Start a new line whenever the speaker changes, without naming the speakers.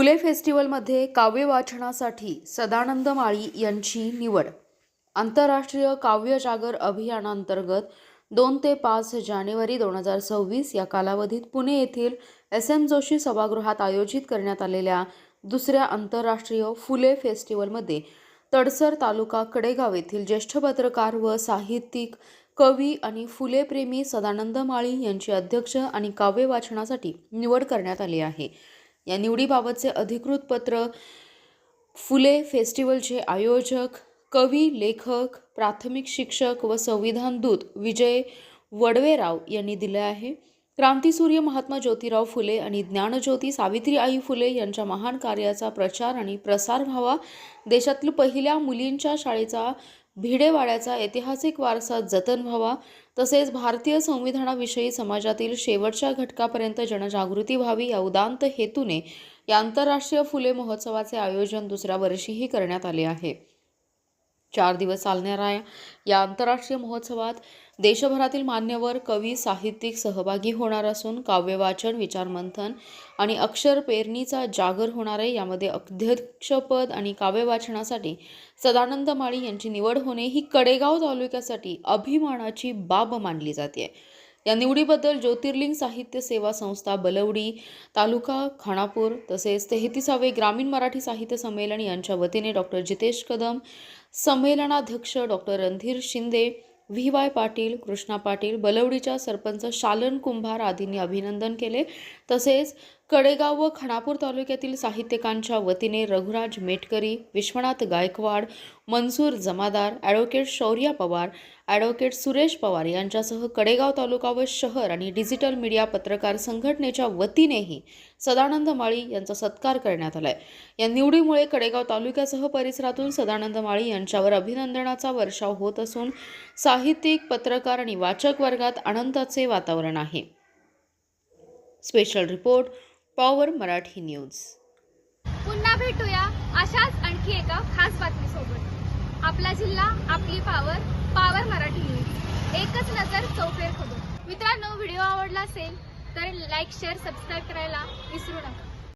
फुले फेस्टिवलमध्ये काव्य वाचनासाठी सदानंद माळी यांची निवड। आंतरराष्ट्रीय काव्य जागर अभियानांतर्गत 2 ते 5 जानेवारी 2026 या कालावधीत पुणे येथील SM जोशी सभागृहात आयोजित करण्यात आलेल्या दुसऱ्या आंतरराष्ट्रीय फुले फेस्टिवलमध्ये तडसर तालुका कडेगाव येथील ज्येष्ठ पत्रकार व साहित्यिक, कवी आणि फुले प्रेमी सदानंद माळी यांची अध्यक्ष आणि काव्य वाचनासाठी निवड करण्यात आली आहे। या निवडीबाबतचे अधिकृत पत्र फुले फेस्टिवलचे आयोजक, कवी, लेखक, प्राथमिक शिक्षक व संविधान दूत विजय वडवेराव यांनी दिले आहे। क्रांतीसूर्य महात्मा ज्योतिराव फुले आणि ज्ञानज्योती सावित्रीबाई फुले यांच्या महान कार्याचा प्रचार आणि प्रसार व्हावा, देशातील पहिल्या मुलींच्या शाळेचा भिडेवाड्याचा ऐतिहासिक वारसा जतन व्हावा, तसेच भारतीय संविधानाविषयी समाजातील शेवटच्या घटकापर्यंत जनजागृती व्हावी या उदात्त हेतूने या आंतरराष्ट्रीय फुले महोत्सवाचे आयोजन दुसऱ्या वर्षीही करण्यात आले आहे। 4 दिवस चालणाऱ्या या आंतरराष्ट्रीय महोत्सवात देशभरातील मान्यवर, कवी, साहित्यिक सहभागी होणार असून काव्य वाचन, विचारमंथन आणि अक्षर पेरणीचा जागर होणार आहे। यामध्ये अध्यक्षपद आणि काव्य वाचनासाठी सदानंद माळी यांची निवड होणे ही कडेगाव तालुक्यासाठी अभिमानाची बाब मानली जाते। या निवडीबद्दल ज्योतिर्लिंग साहित्य सेवा संस्था बलवडी, तालुका खानापूर तसेच 33वे ग्रामीण मराठी साहित्य संमेलन यांच्या वतीने डॉक्टर जितेश कदम, संमेलनाध्यक्ष डॉक्टर रणधीर शिंदे, VY पाटील, कृष्णा पाटील, बलवडीच्या सरपंच शालन कुंभार आदींनी अभिनंदन केले। तसेच कडेगाव व खानापूर तालुक्यातील साहित्यिकांच्या वतीने रघुराज मेटकरी, विश्वनाथ गायकवाड, मनसूर जमादार, ॲडव्होकेट शौर्या पवार, ॲडव्होकेट सुरेश पवार यांच्यासह कडेगाव तालुका व शहर आणि डिजिटल मीडिया पत्रकार संघटनेच्या वतीनेही सदानंद माळी यांचा सत्कार करण्यात आलाय। या निवडीमुळे कडेगाव तालुक्यासह परिसरातून सदानंद माळी यांच्यावर अभिनंदनाचा वर्षाव होत असून साहित्यिक, पत्रकार आणि वाचक वर्गात आनंदाचे वातावरण आहे। Special report, power Marathi news.
पुन्हा भेटूया अशाच आणखी एका खास बातमीसोबत। आपला जिल्हा, आपली पॉवर, पॉवर मराठी न्यूज। एकच नजर चौफेर खबर। मित्रांनो, व्हिडिओ आवडला असेल तर लाईक, शेअर, सबस्क्राईब करायला विसरू नका।